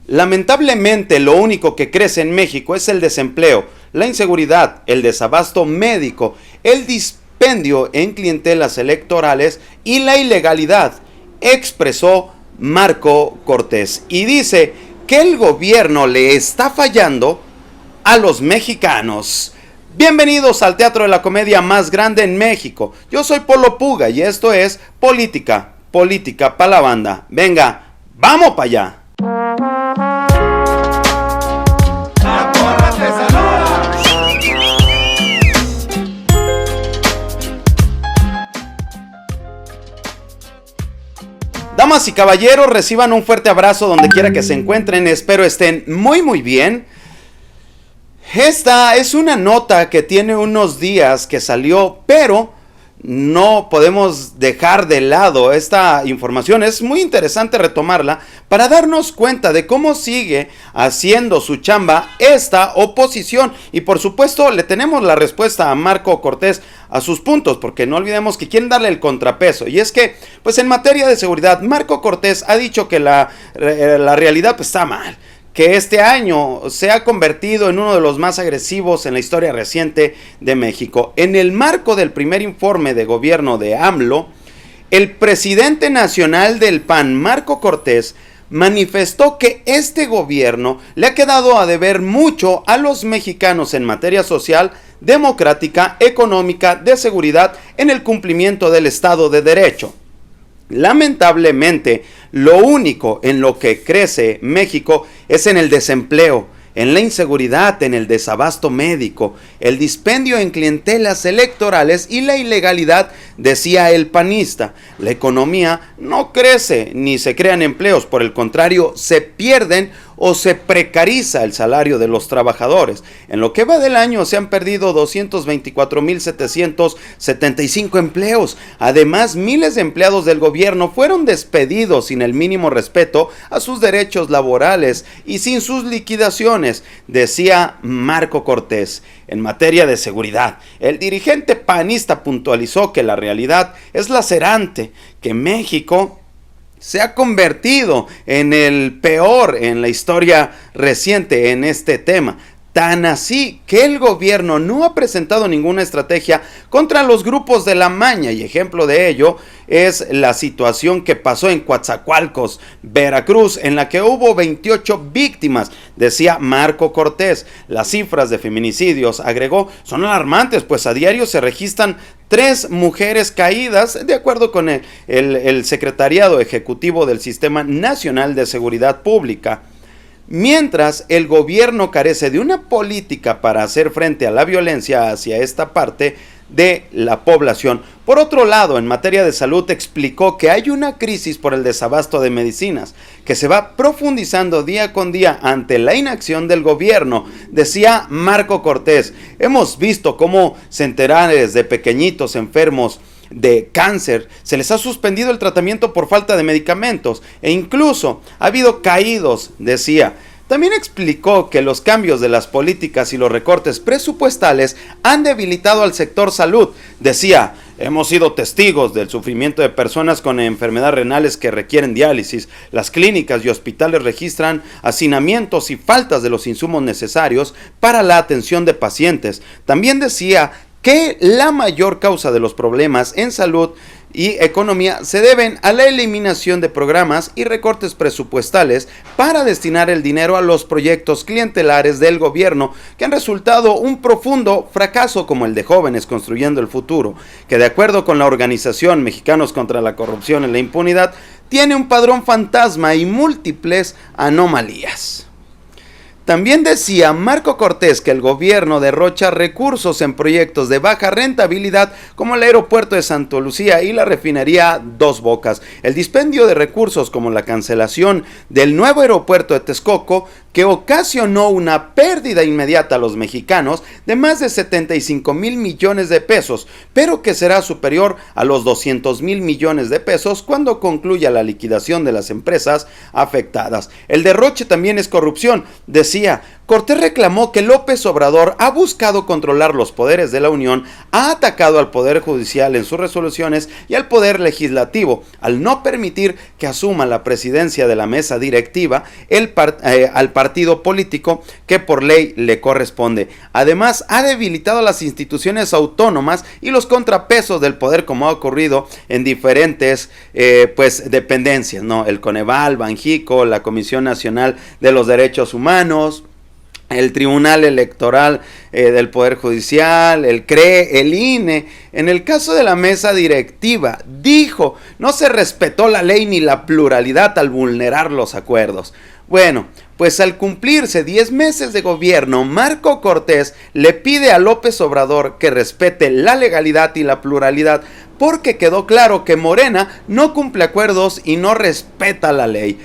Lamentablemente, lo único que crece en México es el desempleo, la inseguridad, el desabasto médico, el dispendio en clientelas electorales y la ilegalidad, expresó Marco Cortés. Y dice que el gobierno le está fallando a los mexicanos. Bienvenidos al teatro de la comedia más grande en México. Yo soy Polo Puga y esto es Política pa' la banda. Venga, vamos para allá. Damas y caballeros, reciban un fuerte abrazo donde quiera que se encuentren. Espero estén muy bien. Esta es una nota que tiene unos días que salió, pero no podemos dejar de lado esta información. Es muy interesante retomarla para darnos cuenta de cómo sigue haciendo su chamba esta oposición. Y por supuesto le tenemos la respuesta a Marco Cortés a sus puntos, porque no olvidemos que quieren darle el contrapeso. Y es que, pues en materia de seguridad, Marco Cortés ha dicho que la realidad pues está mal, que este año se ha convertido en uno de los más agresivos en la historia reciente de México. En el marco del primer informe de gobierno de AMLO, el presidente nacional del PAN, Marco Cortés, manifestó que este gobierno le ha quedado a deber mucho a los mexicanos en materia social, democrática, económica, de seguridad, en el cumplimiento del Estado de Derecho. Lamentablemente, lo único en lo que crece México es en el desempleo, en la inseguridad, en el desabasto médico, el dispendio en clientelas electorales y la ilegalidad, decía el panista. La economía no crece ni se crean empleos, por el contrario, se pierden o se precariza el salario de los trabajadores. En lo que va del año se han perdido 224,775 empleos. Además, miles de empleados del gobierno fueron despedidos sin el mínimo respeto a sus derechos laborales y sin sus liquidaciones, decía Marco Cortés. En materia de seguridad, el dirigente panista puntualizó que la realidad es lacerante, que México se ha convertido en el peor en la historia reciente en este tema. Tan así que el gobierno no ha presentado ninguna estrategia contra los grupos de la maña, y ejemplo de ello es la situación que pasó en Coatzacoalcos, Veracruz, en la que hubo 28 víctimas, decía Marco Cortés. Las cifras de feminicidios, agregó, son alarmantes, pues a diario se registran 3 mujeres caídas, de acuerdo con el Secretariado Ejecutivo del Sistema Nacional de Seguridad Pública. Mientras el gobierno carece de una política para hacer frente a la violencia hacia esta parte de la población. Por otro lado, en materia de salud, explicó que hay una crisis por el desabasto de medicinas, que se va profundizando día con día ante la inacción del gobierno, decía Marco Cortés. Hemos visto cómo centenares de pequeñitos enfermos de cáncer se les ha suspendido el tratamiento por falta de medicamentos e incluso ha habido caídos, decía. También explicó que los cambios de las políticas y los recortes presupuestales han debilitado al sector salud. Decía, hemos sido testigos del sufrimiento de personas con enfermedades renales que requieren diálisis. Las clínicas y hospitales registran hacinamientos y faltas de los insumos necesarios para la atención de pacientes. También decía que la mayor causa de los problemas en salud y economía se deben a la eliminación de programas y recortes presupuestales para destinar el dinero a los proyectos clientelares del gobierno, que han resultado un profundo fracaso, como el de Jóvenes Construyendo el Futuro, que de acuerdo con la organización Mexicanos contra la Corrupción y la Impunidad tiene un padrón fantasma y múltiples anomalías. También decía Marco Cortés que el gobierno derrocha recursos en proyectos de baja rentabilidad como el aeropuerto de Santa Lucía y la refinería Dos Bocas. El dispendio de recursos como la cancelación del nuevo aeropuerto de Texcoco, que ocasionó una pérdida inmediata a los mexicanos de más de 75,000 millones de pesos, pero que será superior a los 200,000 millones de pesos cuando concluya la liquidación de las empresas afectadas. El derroche también es corrupción, decía, Cortés reclamó que López Obrador ha buscado controlar los poderes de la Unión, ha atacado al Poder Judicial en sus resoluciones y al Poder Legislativo, al no permitir que asuma la presidencia de la mesa directiva al partido político que por ley le corresponde. Además, ha debilitado las instituciones autónomas y los contrapesos del poder, como ha ocurrido en diferentes dependencias, ¿no? El Coneval, Banjico, la Comisión Nacional de los Derechos Humanos, el Tribunal Electoral del Poder Judicial, el CRE, el INE. En el caso de la mesa directiva, dijo, no se respetó la ley ni la pluralidad al vulnerar los acuerdos. Bueno, pues al cumplirse 10 meses de gobierno, Marco Cortés le pide a López Obrador que respete la legalidad y la pluralidad, porque quedó claro que Morena no cumple acuerdos y no respeta la ley.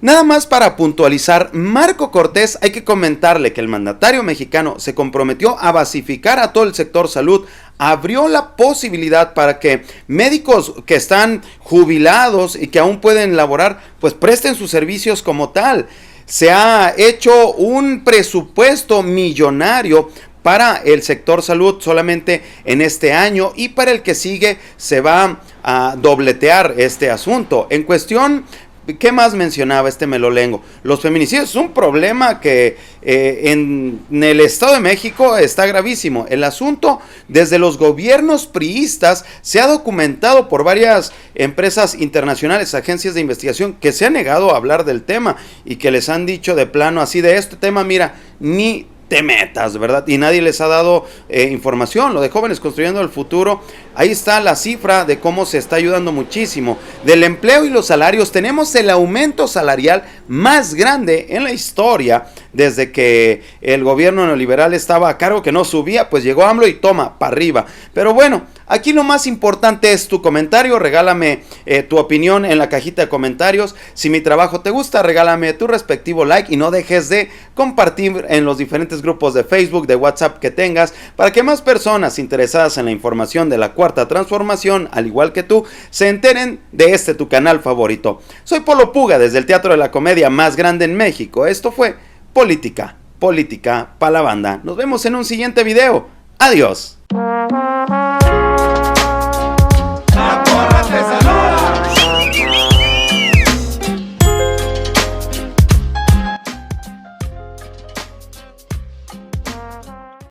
Nada más para puntualizar, Marco Cortés, hay que comentarle que el mandatario mexicano se comprometió a basificar a todo el sector salud, abrió la posibilidad para que médicos que están jubilados y que aún pueden laborar, pues presten sus servicios como tal. Se ha hecho un presupuesto millonario para el sector salud solamente en este año, y para el que sigue se va a dobletear este asunto. En cuestión, ¿qué más mencionaba este melolengo? Los feminicidios es un problema que en el Estado de México está gravísimo. El asunto, desde los gobiernos priistas, se ha documentado por varias empresas internacionales, agencias de investigación, que se han negado a hablar del tema y que les han dicho de plano así: de este tema, mira, ni te metas, ¿verdad? Y nadie les ha dado información. Lo de Jóvenes Construyendo el Futuro, ahí está la cifra de cómo se está ayudando muchísimo. Del empleo y los salarios, tenemos el aumento salarial más grande en la historia desde que el gobierno neoliberal estaba a cargo, que no subía. Pues llegó AMLO y toma, para arriba. Pero bueno, aquí lo más importante es tu comentario. Regálame tu opinión en la cajita de comentarios. Si mi trabajo te gusta, regálame tu respectivo like y no dejes de compartir en los diferentes grupos de Facebook, de WhatsApp que tengas, para que más personas interesadas en la información de la Cuarta Transformación, al igual que tú, se enteren de este tu canal favorito. Soy Polo Puga, desde el Teatro de la Comedia más grande en México. Esto fue Política pa' la Banda. Nos vemos en un siguiente video. Adiós.